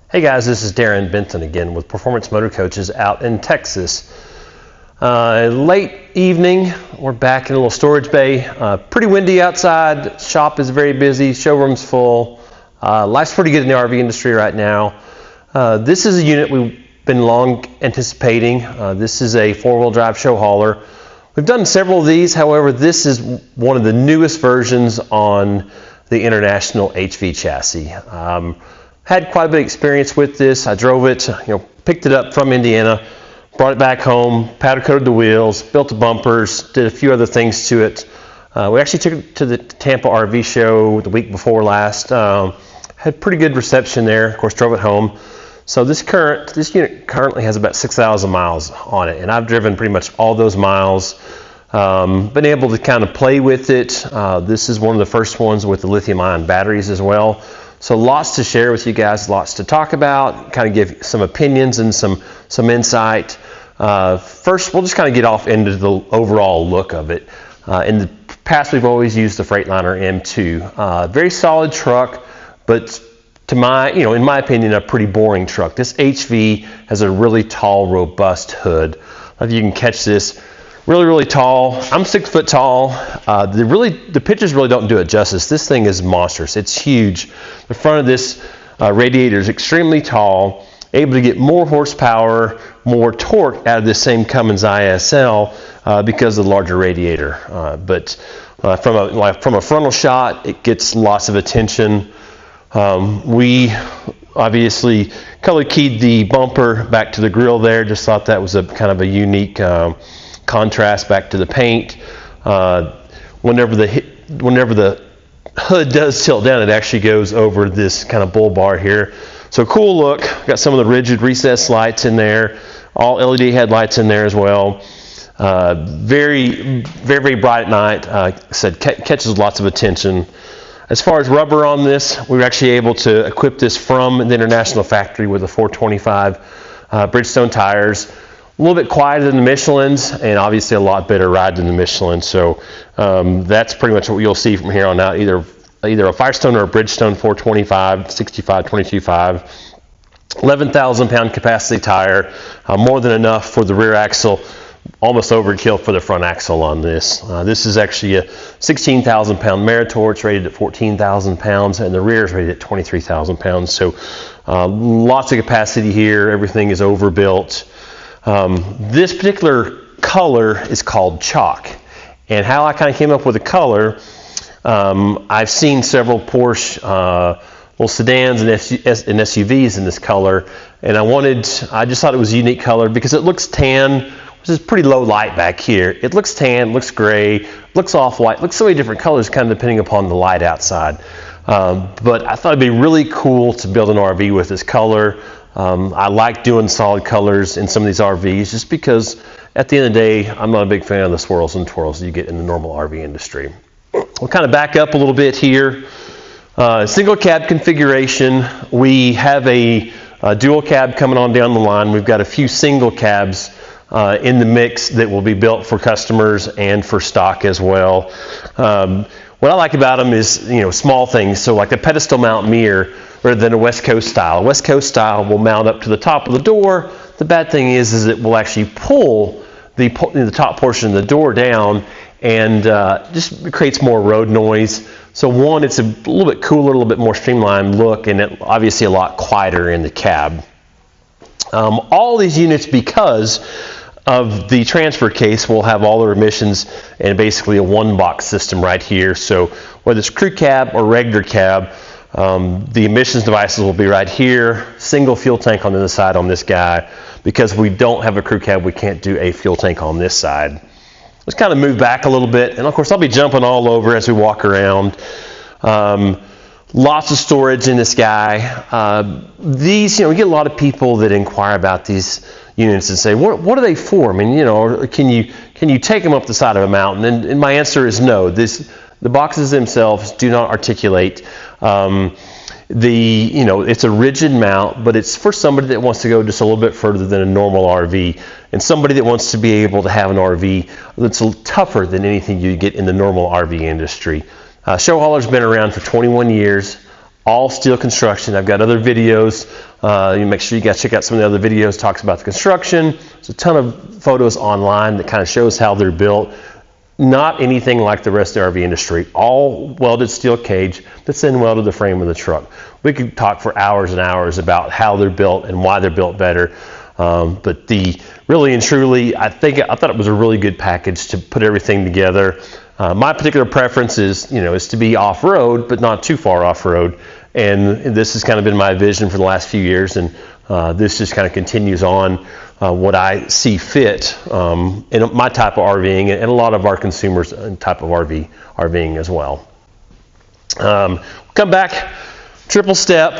Hey guys, this is Darren Benton again with Performance Motorcoaches out in Texas. Late evening, we're back in a little storage bay. Pretty windy outside, shop is very busy, showroom's full. Life's pretty good in the RV industry right now. This is a unit we've been long anticipating. This is a four-wheel drive show hauler. We've done several of these, however, this is one of the newest versions on the International HV chassis. Had quite a bit of experience with this. I drove it, picked it up from Indiana, brought it back home, powder coated the wheels, built the bumpers, did a few other things to it. We actually took it to the Tampa RV show the week before last. Had pretty good reception there. Of course, drove it home. So this unit currently has about 6,000 miles on it, and I've driven pretty much all those miles. Been able to kind of play with it. This is one of the first ones with the lithium-ion batteries as well. So lots to share with you guys, lots to talk about, kind of give some opinions and some insight. First, we'll just kind of get off into the overall look of it. In the past, we've always used the Freightliner M2. Very solid truck, but in my opinion, a pretty boring truck. This HV has a really tall, robust hood. I don't know if you can catch this. Really tall. I'm 6 foot tall. The pictures really don't do it justice. This thing is monstrous. It's huge. The front of this radiator is extremely tall, able to get more horsepower, more torque out of this same Cummins ISL because of the larger radiator. But from a frontal shot, it gets lots of attention. We obviously color keyed the bumper back to the grill there. Just thought that was a kind of a unique contrast back to the paint. Whenever the hood does tilt down, it actually goes over this kind of bull bar here. So cool look. Got some of the rigid recessed lights in there, all LED headlights in there as well. Very bright at night. Catches lots of attention. As far as rubber on this, we were actually able to equip this from the International factory with a 425 Bridgestone tires. A little bit quieter than the Michelin's, and obviously a lot better ride than the Michelin. So that's pretty much what you'll see from here on out, either a Firestone or a Bridgestone 425, 65, 22.5. 11,000 pound capacity tire, more than enough for the rear axle, almost overkill for the front axle on this. This is actually a 16,000 pound Meritor. It's rated at 14,000 pounds, and the rear is rated at 23,000 pounds. So lots of capacity here. Everything is overbuilt. This particular color is called chalk, and how I kind of came up with the color, I've seen several Porsche little sedans and SUVs in this color, and I just thought it was a unique color because it looks tan, which is pretty low light back here. It looks tan, looks gray, looks off-white, looks so many different colors kind of depending upon the light outside. But I thought it'd be really cool to build an RV with this color. I like doing solid colors in some of these RVs just because at the end of the day, I'm not a big fan of the swirls and twirls you get in the normal RV industry. We'll kind of back up a little bit here. Single cab configuration. We have a dual cab coming on down the line. We've got a few single cabs in the mix that will be built for customers and for stock as well. What I like about them is, small things. So like the pedestal mount mirror, rather than a West Coast style. West Coast style will mount up to the top of the door. The bad thing is it will actually pull the top portion of the door down and just creates more road noise. So one, it's a little bit cooler, a little bit more streamlined look, and obviously a lot quieter in the cab. All these units, because of the transfer case, will have all their emissions and basically a one-box system right here. So whether it's crew cab or regular cab, the emissions devices will be right here. Single fuel tank on the other side on this guy. Because we don't have a crew cab, we can't do a fuel tank on this side. Let's kind of move back a little bit, and of course I'll be jumping all over as we walk around. Lots of storage in this guy. These, we get a lot of people that inquire about these units and say, what are they for? I mean, can you take them up the side of a mountain? And my answer is no. The boxes themselves do not articulate. It's a rigid mount, but it's for somebody that wants to go just a little bit further than a normal RV, and somebody that wants to be able to have an RV that's a little tougher than anything you get in the normal RV industry. Showhauler's been around for 21 years. all steel construction. I've got other videos. You make sure you guys check out some of the other videos, talks about the construction. There's a ton of photos online that kind of shows how they're built. Not anything like the rest of the RV industry. All welded steel cage that's then welded to the frame of the truck. We could talk for hours and hours about how they're built and why they're built better. But really and truly, I thought it was a really good package to put everything together. My particular preference is to be off-road, but not too far off-road. And this has kind of been my vision for the last few years, and this just kind of continues on what I see fit in my type of RVing and a lot of our consumers' type of RVing as well. Come back, triple step.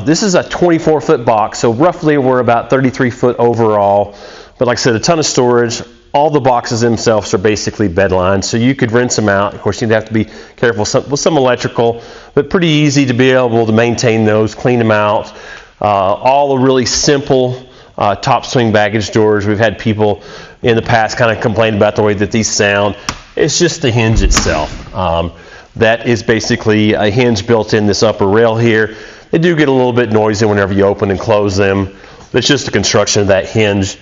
This is a 24-foot box, so roughly we're about 33 foot overall. But like I said, a ton of storage. All the boxes themselves are basically bed lines, so you could rinse them out. Of course, you'd have to be careful with some electrical, but pretty easy to be able to maintain those, clean them out. All the really simple top swing baggage doors. We've had people in the past kind of complain about the way that these sound. It's just the hinge itself. That is basically a hinge built in this upper rail here. They do get a little bit noisy whenever you open and close them. It's just the construction of that hinge.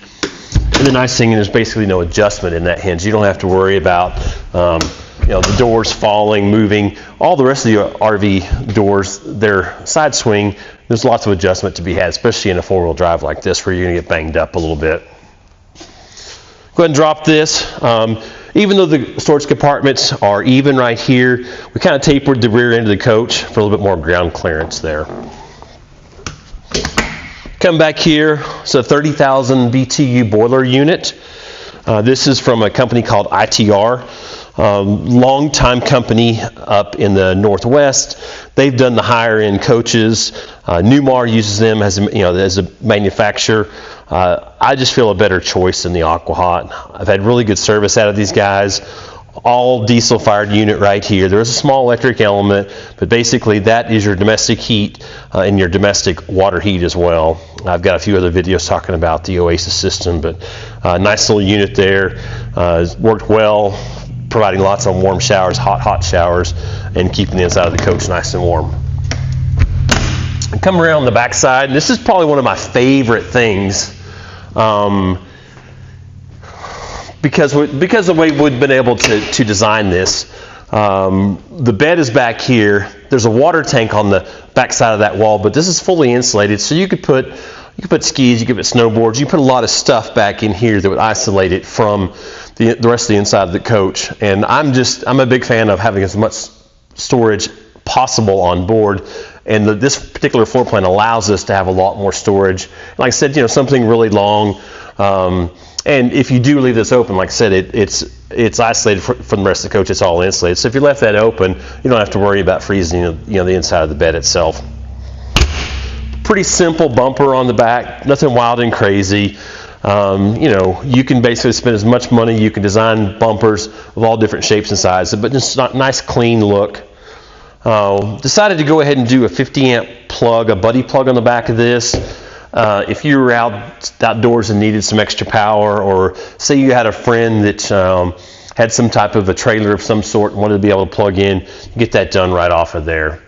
And the nice thing is there's basically no adjustment in that hinge. You don't have to worry about the doors falling, moving. All the rest of the RV doors, their side swing, there's lots of adjustment to be had, especially in a four-wheel drive like this where you're going to get banged up a little bit. Go ahead and drop this. Even though the storage compartments are even right here, we kind of tapered the rear end of the coach for a little bit more ground clearance there. Come back here, it's a 30,000 BTU boiler unit. This is from a company called ITR, long-time company up in the Northwest. They've done the higher-end coaches. Newmar uses them as a manufacturer. I just feel a better choice than the AquaHot. I've had really good service out of these guys. All diesel-fired unit right here. There is a small electric element, but basically that is your domestic heat and your domestic water heat as well. I've got a few other videos talking about the Oasis system, but nice little unit there. Worked well, providing lots of warm showers, hot showers, and keeping the inside of the coach nice and warm. And come around the back side, and this is probably one of my favorite things. Because of the way we've been able to design this. The bed is back here. There's a water tank on the back side of that wall, but this is fully insulated, so you could put skis, you could put snowboards, you put a lot of stuff back in here that would isolate it from the rest of the inside of the coach. And I'm a big fan of having as much storage possible on board, and this particular floor plan allows us to have a lot more storage. Like I said, something really long. And if you do leave this open, like I said, it's isolated from the rest of the coach. It's all insulated. So if you left that open, you don't have to worry about freezing the inside of the bed itself. Pretty simple bumper on the back, nothing wild and crazy. You can basically spend as much money. You can design bumpers of all different shapes and sizes, but just a nice clean look. Decided to go ahead and do a 50 amp plug, a buddy plug on the back of this. If you were outdoors and needed some extra power, or say you had a friend that had some type of a trailer of some sort and wanted to be able to plug in, you get that done right off of there.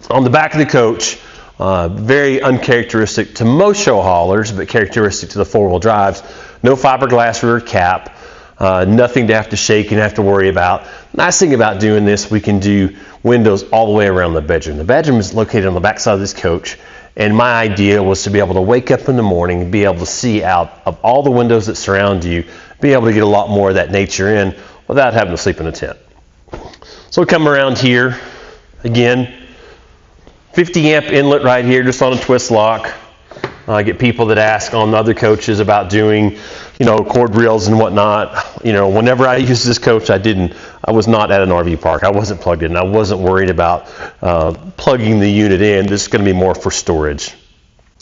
On the back of the coach, very uncharacteristic to most show haulers, but characteristic to the four-wheel drives, no fiberglass rear cap, nothing to have to shake and have to worry about. Nice thing about doing this, we can do windows all the way around the bedroom. The bedroom is located on the back side of this coach. And my idea was to be able to wake up in the morning, be able to see out of all the windows that surround you, be able to get a lot more of that nature in without having to sleep in a tent. So we come around here, again, 50 amp inlet right here, just on a twist lock. I get people that ask on the other coaches about doing, cord reels and whatnot. Whenever I used this coach, I was not at an RV park. I wasn't plugged in. I wasn't worried about plugging the unit in. This is going to be more for storage.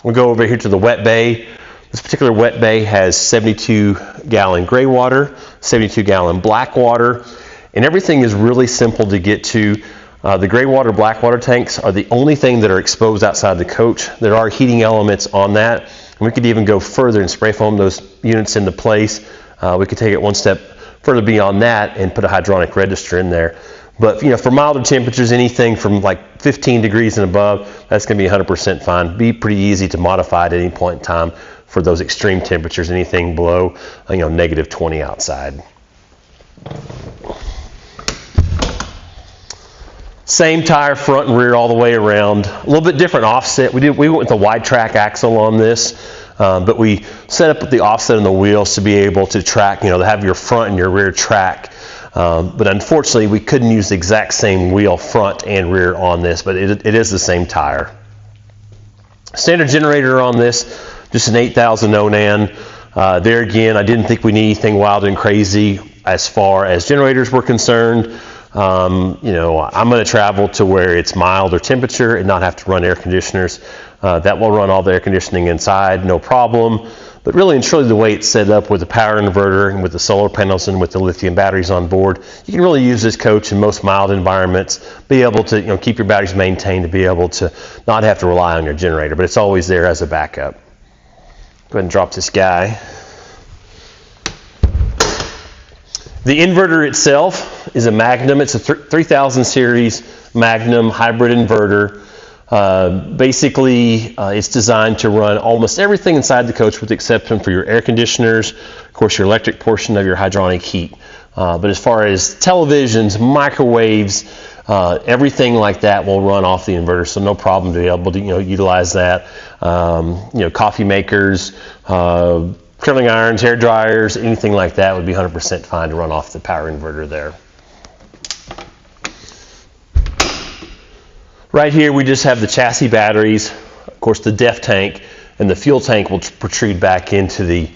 We'll go over here to the wet bay. This particular wet bay has 72 gallon gray water, 72 gallon black water, and everything is really simple to get to. The gray water, black water tanks are the only thing that are exposed outside the coach. There are heating elements on that, and we could even go further and spray foam those units into place. We could take it one step further beyond that and put a hydronic register in there. But for milder temperatures, anything from like 15 degrees and above, that's going to be 100% fine. Be pretty easy to modify at any point in time for those extreme temperatures, anything below negative 20 outside. Same tire, front and rear all the way around. A little bit different offset. We went with a wide track axle on this, but we set up the offset on the wheels to be able to track, to have your front and your rear track. But unfortunately, we couldn't use the exact same wheel front and rear on this, but it is the same tire. Standard generator on this, just an 8,000 Onan. There again, I didn't think we need anything wild and crazy as far as generators were concerned. I'm going to travel to where it's milder temperature and not have to run air conditioners. That will run all the air conditioning inside, no problem. But really and truly, the way it's set up with the power inverter and with the solar panels and with the lithium batteries on board, you can really use this coach in most mild environments, be able to keep your batteries maintained, to be able to not have to rely on your generator, but it's always there as a backup. Go ahead and drop this guy. The inverter itself is a Magnum. It's a 3000 series Magnum hybrid inverter. Basically, it's designed to run almost everything inside the coach with the exception for your air conditioners, of course your electric portion of your hydronic heat. But as far as televisions, microwaves, everything like that will run off the inverter, so no problem to be able to utilize that. Coffee makers, curling irons, hair dryers, anything like that would be 100% fine to run off the power inverter there. Right here we just have the chassis batteries, of course the def tank, and the fuel tank will protrude back into the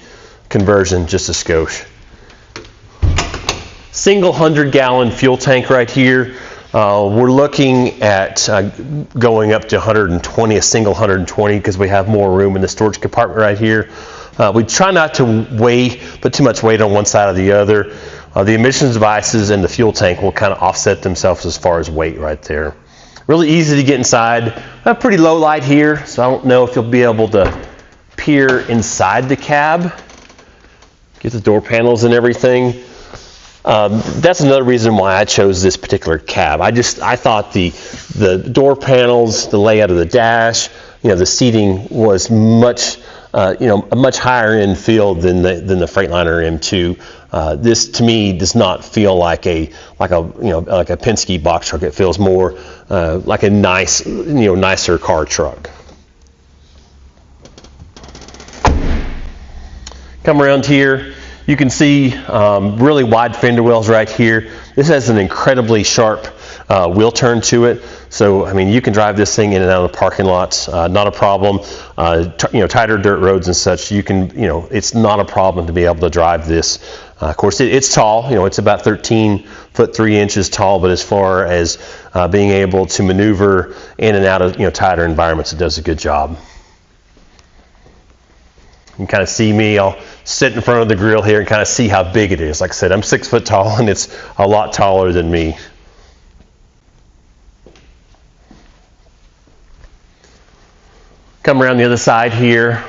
conversion just a skosh. Single 100-gallon fuel tank right here. We're looking at going up to 120, a single 120, because we have more room in the storage compartment right here. We try not to put too much weight on one side or the other. The emissions devices and the fuel tank will kind of offset themselves as far as weight right there. Really easy to get inside. A pretty low light here, so I don't know if you'll be able to peer inside the cab. Get the door panels and everything. That's another reason why I chose this particular cab. I thought the door panels, the layout of the dash, the seating was much a much higher end feel than the Freightliner M2. This to me does not feel like a Penske box truck. It feels more like a nicer car truck. Come around here, you can see really wide fender wells right here. This has an incredibly sharp wheel turn to it, so I mean you can drive this thing in and out of the parking lots, not a problem. Tighter dirt roads and such, you can it's not a problem to be able to drive this. Of course, it's tall. It's about 13 foot 3 inches tall, but as far as being able to maneuver in and out of tighter environments, it does a good job. You can kind of see me. I'll sit in front of the grill here and kind of see how big it is. Like I said, I'm 6 foot tall, and it's a lot taller than me. Come around the other side here.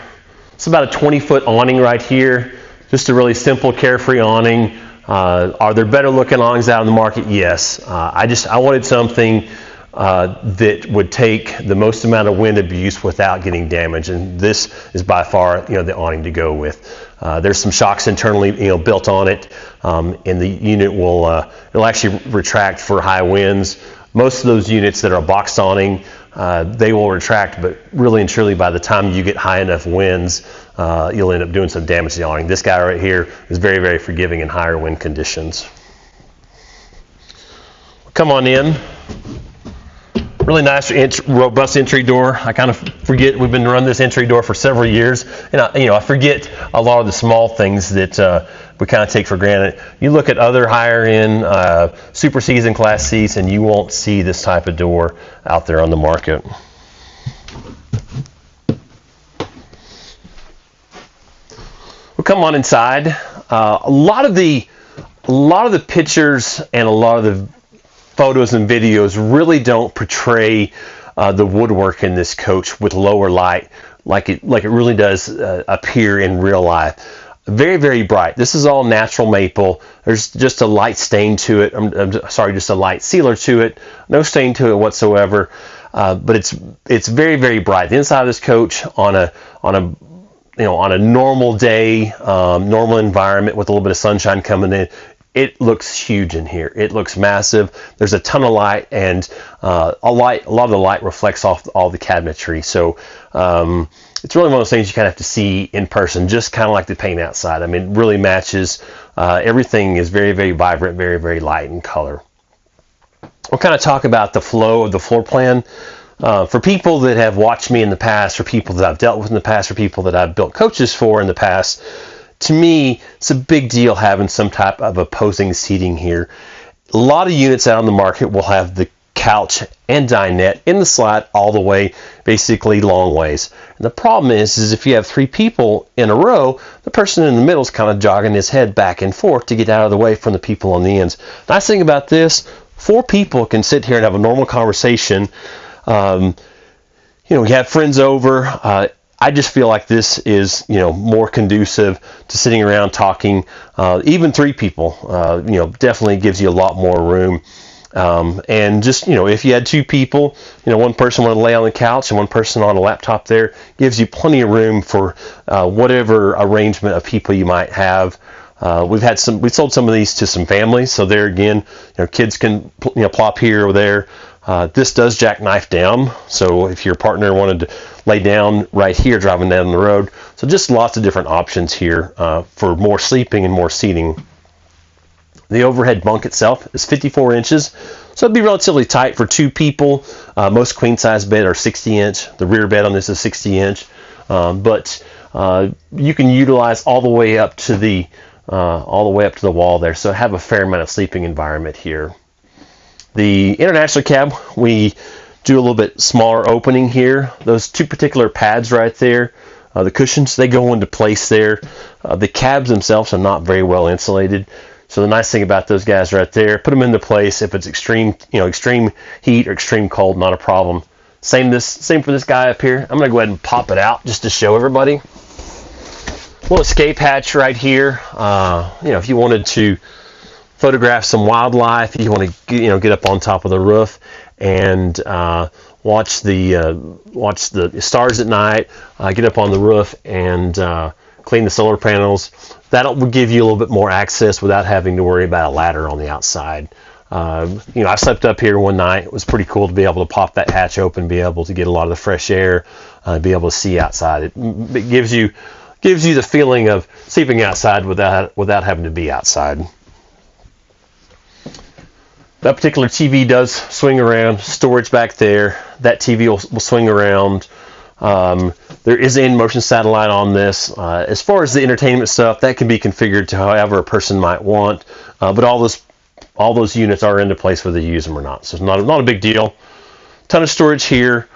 It's about a 20-foot awning right here. Just a really simple, carefree awning. Are there better looking awnings out in the market? Yes. I wanted something that would take the most amount of wind abuse without getting damaged, and this is by far the awning to go with. There's some shocks internally built on it, and the unit it'll actually retract for high winds. Most of those units that are box awning, they will retract, but really and truly by the time you get high enough winds, you'll end up doing some damage to the awning. This guy right here is very, very forgiving in higher wind conditions. Come on in. Really nice, robust entry door. I kind of forget we've been running this entry door for several years, and I forget a lot of the small things that we kind of take for granted. You look at other higher end Super Cs and Class Cs, and you won't see this type of door out there on the market. We'll come on inside. A lot of the pictures and a lot of the photos and videos really don't portray the woodwork in this coach with lower light like it really does appear in real life. Very, very bright. This is all natural maple. There's just a light stain to it. I'm sorry, just a light sealer to it. No stain to it whatsoever. But it's very, very bright. The inside of this coach on a normal day, normal environment with a little bit of sunshine coming in, it looks huge in here. It looks massive. There's a ton of light, and a lot of the light reflects off all the cabinetry. So it's really one of those things you kind of have to see in person, just kind of like the paint outside. I mean, it really matches. Everything is very, very vibrant, very, very light in color. We'll kind of talk about the flow of the floor plan. For people that have watched me in the past, for people that I've dealt with in the past, for people that I've built coaches for in the past, to me, it's a big deal having some type of opposing seating here. A lot of units out on the market will have the couch and dinette in the slide all the way, basically long ways. And the problem is if you have 3 people in a row, the person in the middle is kind of jogging his head back and forth to get out of the way from the people on the ends. Nice thing about this, 4 people can sit here and have a normal conversation. You have friends over. I just feel like this is, more conducive to sitting around talking. Even 3 people, definitely gives you a lot more room. And just, if you had 2 people, one person wanted to lay on the couch and one person on a laptop there, gives you plenty of room for whatever arrangement of people you might have. We sold some of these to some families, so there again, kids can plop here or there. This does jackknife down, so if your partner wanted to lay down right here driving down the road, so just lots of different options here for more sleeping and more seating. The overhead bunk itself is 54 inches, so it'd be relatively tight for 2 people. Most queen size bed are 60 inch. The rear bed on this is 60 inch, but you can utilize all the way up to the wall there, so have a fair amount of sleeping environment here. The international cab, we do a little bit smaller opening here. Those 2 particular pads right there, the cushions, they go into place there. The cabs themselves are not very well insulated. So the nice thing about those guys right there, put them into place. If it's extreme heat or extreme cold, not a problem. Same for this guy up here. I'm gonna go ahead and pop it out just to show everybody. Little escape hatch right here. If you wanted to photograph some wildlife, you want to get up on top of the roof and watch the stars at night, get up on the roof and clean the solar panels. That will give you a little bit more access without having to worry about a ladder on the outside. I slept up here one night. It was pretty cool to be able to pop that hatch open, be able to get a lot of the fresh air, be able to see outside. It gives you the feeling of sleeping outside without having to be outside. That particular TV does swing around, storage back there. That TV will swing around. There is an in-motion satellite on this. As far as the entertainment stuff, that can be configured to however a person might want. But all those units are into place whether you use them or not. So it's not a big deal. Ton of storage here.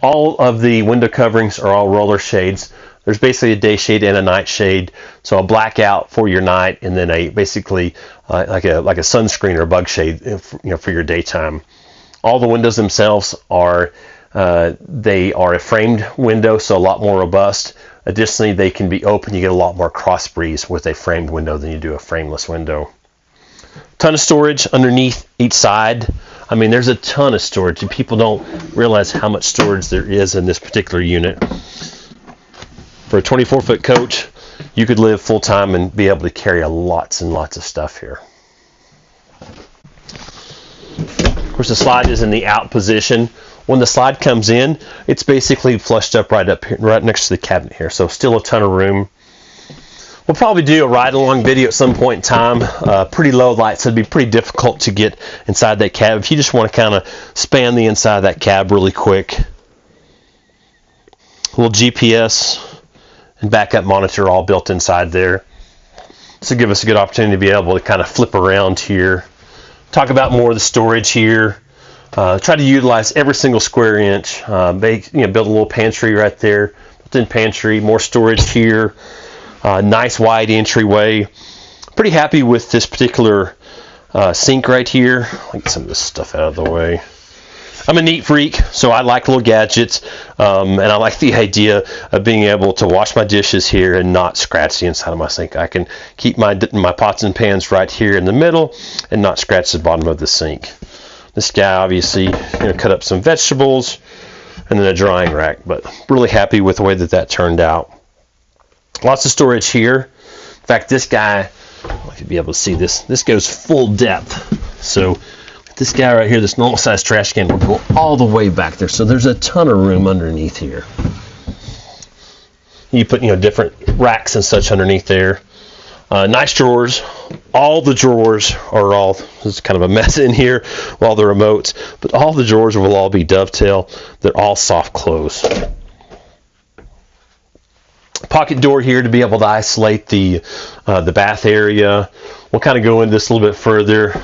All of the window coverings are all roller shades. There's basically a day shade and a night shade, so a blackout for your night, and then basically like a sunscreen or a bug shade, for your daytime. All the windows themselves are a framed window, so a lot more robust. Additionally, they can be open. You get a lot more cross breeze with a framed window than you do a frameless window. Ton of storage underneath each side. I mean, there's a ton of storage, and people don't realize how much storage there is in this particular unit. For a 24-foot coach, you could live full-time and be able to carry lots and lots of stuff here. Of course, the slide is in the out position. When the slide comes in, it's basically flushed up right here, right next to the cabinet here, so still a ton of room. We'll probably do a ride-along video at some point in time. Pretty low light, so it'd be pretty difficult to get inside that cab. If you just want to kind of span the inside of that cab really quick. A little GPS and backup monitor all built inside there. So give us a good opportunity to be able to kind of flip around here. Talk about more of the storage here. Try to utilize every single square inch. Build a little pantry right there. Built-in pantry, more storage here. Nice wide entryway. Pretty happy with this particular sink right here. I'll get some of this stuff out of the way. I'm a neat freak, so I like little gadgets, and I like the idea of being able to wash my dishes here and not scratch the inside of my sink. I can keep my pots and pans right here in the middle and not scratch the bottom of the sink. This guy obviously cut up some vegetables and then a drying rack, but really happy with the way that turned out. Lots of storage here. In fact, this guy, I don't know if you'll be able to see this goes full depth. So this guy right here, this normal size trash can, will go all the way back there. So there's a ton of room underneath here. You put different racks and such underneath there. Nice drawers. All the drawers are all, this is kind of a mess in here with all the remotes, but all the drawers will all be dovetail. They're all soft close. Pocket door here to be able to isolate the bath area. We'll kind of go into this a little bit further.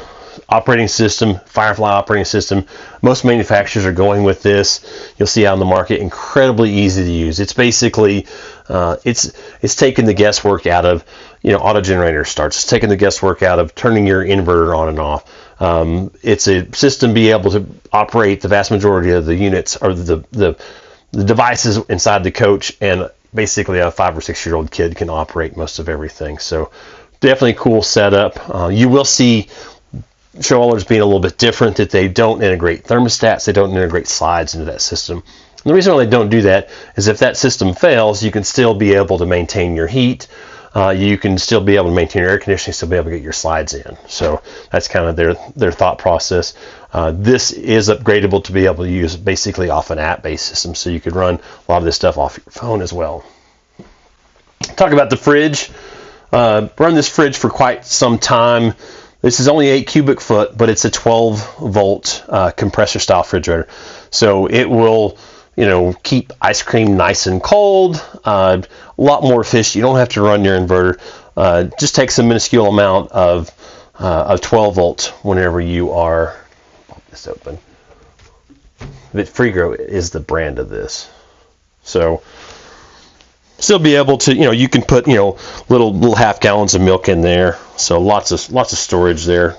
Operating system, Firefly operating system. Most manufacturers are going with this. You'll see out in the market, incredibly easy to use. It's basically, it's taking the guesswork out of, auto generator starts. It's taking the guesswork out of turning your inverter on and off. It's a system be able to operate the vast majority of the units or the devices inside the coach, and basically a 5 or 6 year old kid can operate most of everything. So definitely a cool setup. You will see Showhaulers being a little bit different, that they don't integrate thermostats, they don't integrate slides into that system. And the reason why they don't do that is if that system fails, you can still be able to maintain your heat, you can still be able to maintain your air conditioning, still be able to get your slides in. So that's kind of their thought process. This is upgradable to be able to use basically off an app-based system, so you could run a lot of this stuff off your phone as well. Talk about the fridge. Run this fridge for quite some time. This is only 8 cubic foot, but it's a 12-volt compressor style refrigerator. So it will, keep ice cream nice and cold. A lot more efficient. You don't have to run your inverter. Just takes a minuscule amount of 12 volt whenever you are. Pop this open. Freegrow is the brand of this. So still be able to, you can put, little half gallons of milk in there. So lots of storage there,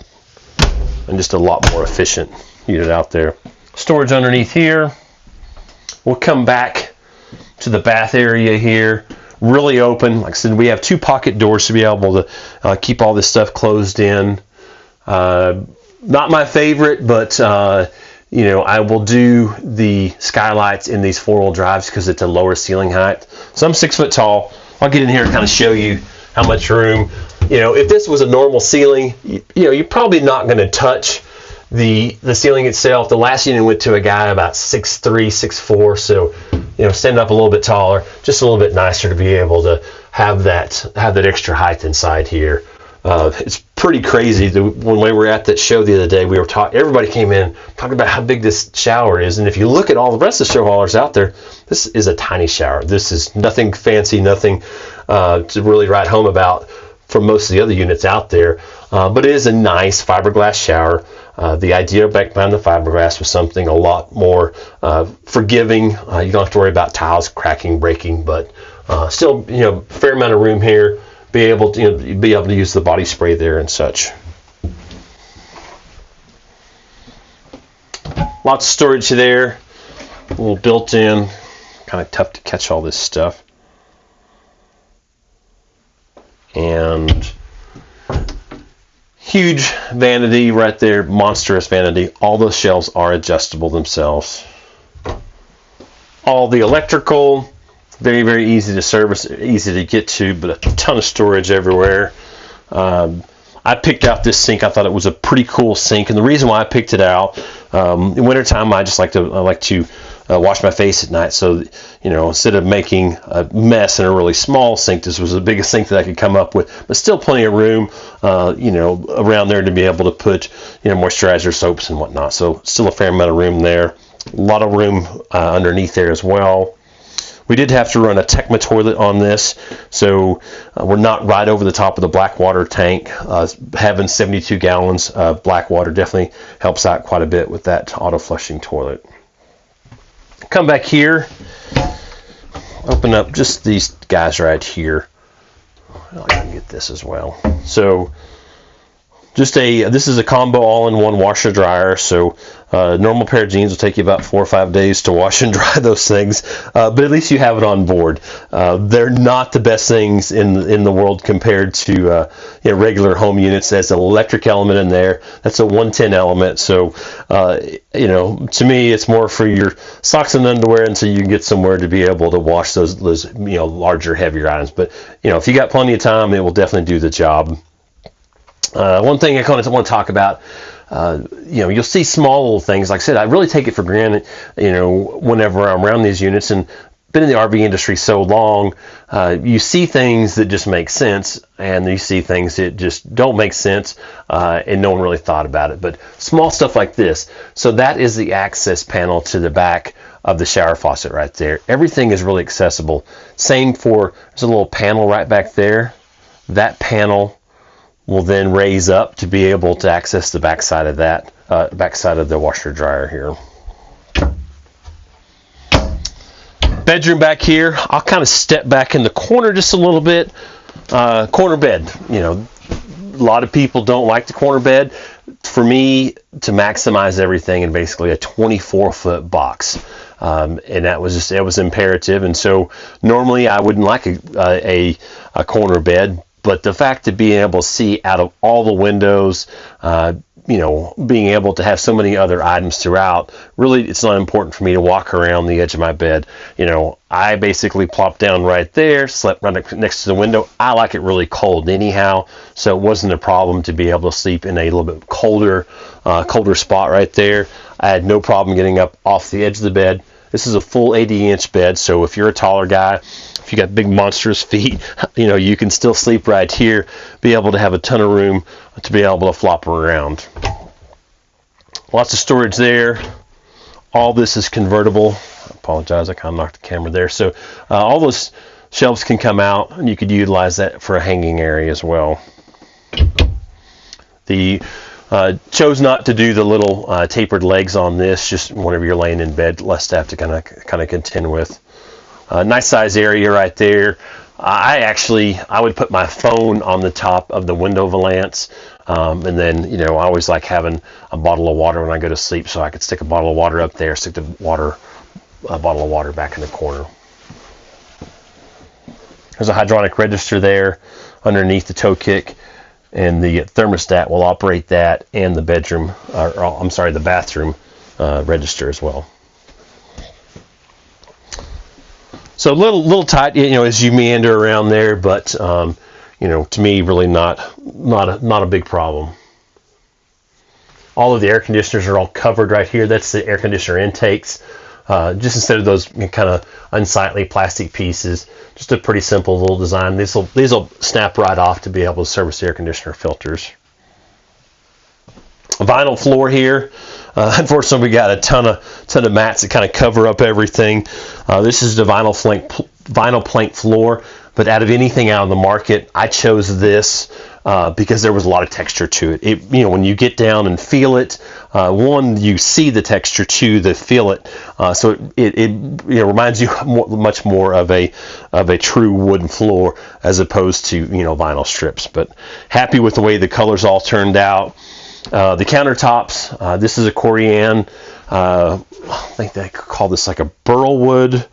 and just a lot more efficient unit out there. Storage underneath here. We'll come back to the bath area here. Really open. Like I said, we have 2 pocket doors to be able to keep all this stuff closed in. Not my favorite, but I will do the skylights in these 4-wheel drives because it's a lower ceiling height. So I'm 6 foot tall. I'll get in here and kind of show you how much room. If this was a normal ceiling, you're probably not going to touch the ceiling itself. The last unit went to a guy about 6'3", 6'4", so stand up a little bit taller, just a little bit nicer to be able to have that extra height inside here. It's pretty crazy. When we were at that show the other day, we were everybody came in talking about how big this shower is, and if you look at all the rest of the show haulers out there, this is a tiny shower. This is nothing fancy, nothing to really write home about for most of the other units out there, but it is a nice fiberglass shower. The idea behind the fiberglass was something a lot more forgiving. You don't have to worry about tiles cracking, breaking, but still, fair amount of room here. Be able to use the body spray there and such. Lots of storage there. A little built-in. Kind of tough to catch all this stuff. And huge vanity right there, monstrous vanity. All those shelves are adjustable themselves. All the electrical, very, very easy to service, easy to get to, but a ton of storage everywhere. I picked out this sink. I thought it was a pretty cool sink, and the reason why I picked it out, in wintertime, I like to wash my face at night. So, instead of making a mess in a really small sink, this was the biggest sink that I could come up with, but still plenty of room, around there to be able to put, moisturizer, soaps, and whatnot. So still a fair amount of room there. A lot of room underneath there as well. We did have to run a Tecma toilet on this, so we're not right over the top of the black water tank. Having 72 gallons of black water definitely helps out quite a bit with that auto flushing toilet. Come back here, open up just these guys right here. I can get this as well. So This is a combo all-in-one washer dryer. So normal pair of jeans will take you about 4 or 5 days to wash and dry those things, but at least you have it on board. They're not the best things in the world compared to regular home units. There's an electric element in there. That's a 110 element. So to me, it's more for your socks and underwear, and so you can get somewhere to be able to wash those larger, heavier items. But if you got plenty of time, it will definitely do the job. One thing I kind of want to talk about, you'll see small little things. Like I said, I really take it for granted, whenever I'm around these units, and been in the RV industry so long, you see things that just make sense, and you see things that just don't make sense, and no one really thought about it. But small stuff like this. So that is the access panel to the back of the shower faucet right there. Everything is really accessible. Same there's a little panel right back there. That panel will then raise up to be able to access the backside of the washer dryer here. Bedroom back here. I'll kind of step back in the corner just a little bit. Corner bed. A lot of people don't like the corner bed. For me, to maximize everything in basically a 24-foot box, and it was imperative. And so normally I wouldn't like a corner bed. But the fact of being able to see out of all the windows, being able to have so many other items throughout, really it's not important for me to walk around the edge of my bed. I basically plopped down right there, slept right next to the window. I like it really cold anyhow, so it wasn't a problem to be able to sleep in a little bit colder spot right there. I had no problem getting up off the edge of the bed. This is a full 80-inch bed, so if you're a taller guy, if you got big monstrous feet, you can still sleep right here, be able to have a ton of room to be able to flop around. Lots of storage there. All this is convertible. I apologize, I kind of knocked the camera there. So all those shelves can come out, and you could utilize that for a hanging area as well. Chose not to do the little tapered legs on this, just whenever you're laying in bed, less to have to kind of contend with. Nice size area right there. I would put my phone on the top of the window valance, and then I always like having a bottle of water when I go to sleep, so I could stick a bottle of water up there, stick a bottle of water back in the corner. There's a hydronic register there underneath the toe kick, and the thermostat will operate that and the the bathroom register as well. So a little tight, as you meander around there, but to me, really not a big problem. All of the air conditioners are all covered right here. That's the air conditioner intakes. Just instead of those kind of unsightly plastic pieces, just a pretty simple little design. These will snap right off to be able to service the air conditioner filters. A vinyl floor here. Unfortunately, we got a ton of mats that kind of cover up everything. This is the vinyl plank floor, but out of anything out on the market, I chose this because there was a lot of texture to it. When you get down and feel it, you see the texture, feel it. So it reminds you much more of a true wooden floor as opposed to vinyl strips. But happy with the way the colors all turned out. The countertops, this is a Corian, I think they call this like a burlwood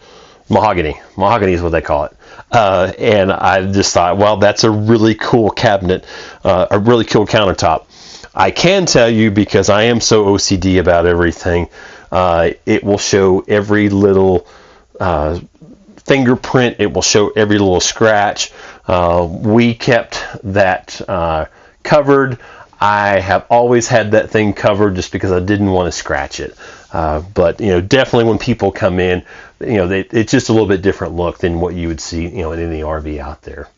mahogany. Mahogany is what they call it. And I just thought, well, that's a really cool cabinet, a really cool countertop. I can tell you, because I am so OCD about everything, it will show every little fingerprint. It will show every little scratch. We kept that covered. I have always had that thing covered just because I didn't want to scratch it. But definitely when people come in, it's just a little bit different look than what you would see, in any RV out there.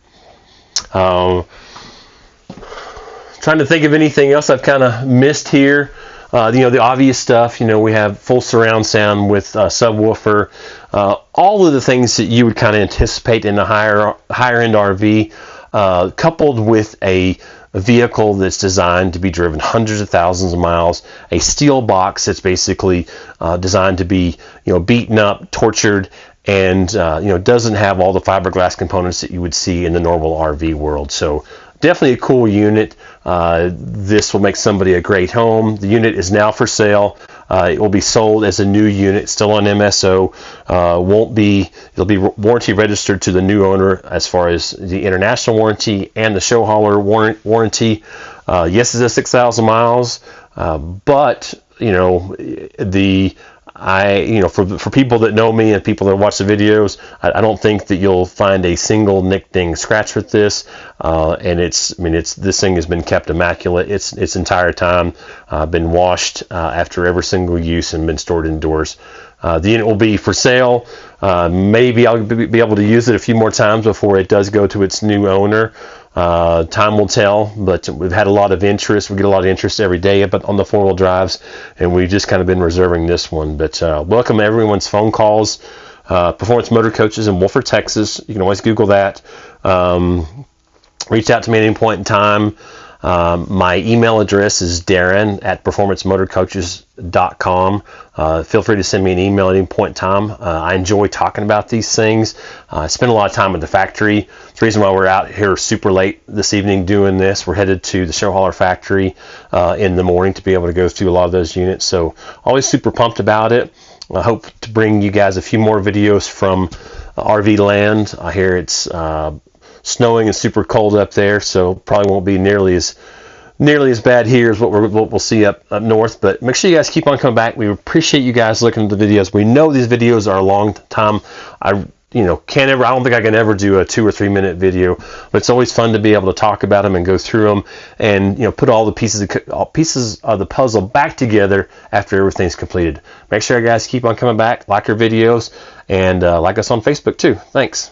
Trying to think of anything else I've kind of missed here. The obvious stuff. We have full surround sound with subwoofer. All of the things that you would kind of anticipate in a higher end RV, coupled with a vehicle that's designed to be driven hundreds of thousands of miles, a steel box that's basically designed to be beaten up, tortured, and doesn't have all the fiberglass components that you would see in the normal RV world. So definitely a cool unit. This will make somebody a great home. The unit is now for sale. It will be sold as a new unit, still on MSO. It'll be warranty registered to the new owner as far as the international warranty and the Showhauler warranty. Yes, it's 6,000 miles, but for people that know me and people that watch the videos, I don't think that you'll find a single nick, ding, scratch with this. And this thing has been kept immaculate its entire time, been washed after every single use and been stored indoors. The unit will be for sale. Maybe I'll be able to use it a few more times before it does go to its new owner. Time will tell, but we've had a lot of interest. We get a lot of interest every day on the four-wheel drives, and we've just kind of been reserving this one. But welcome everyone's phone calls. Performance Motor Coaches in Wolford, Texas. You can always Google that. Reach out to me at any point in time. My email address is darren@performancemotorcoaches.com. Feel free to send me an email at any point in time. I enjoy talking about these things. I spend a lot of time at the factory. It's the reason why we're out here super late this evening doing this. We're headed to the Showhauler factory in the morning to be able to go through a lot of those units. So always super pumped about it. I hope to bring you guys a few more videos from RV land. I hear it's snowing and super cold up there, so probably won't be nearly as bad here as what we'll see up north. But make sure you guys keep on coming back. We appreciate you guys looking at the videos. We know these videos are a long time. I don't think I can ever do a 2 or 3 minute video, but it's always fun to be able to talk about them and go through them and put all the pieces of the puzzle back together after everything's completed. Make sure you guys keep on coming back, like our videos, and like us on Facebook too. Thanks.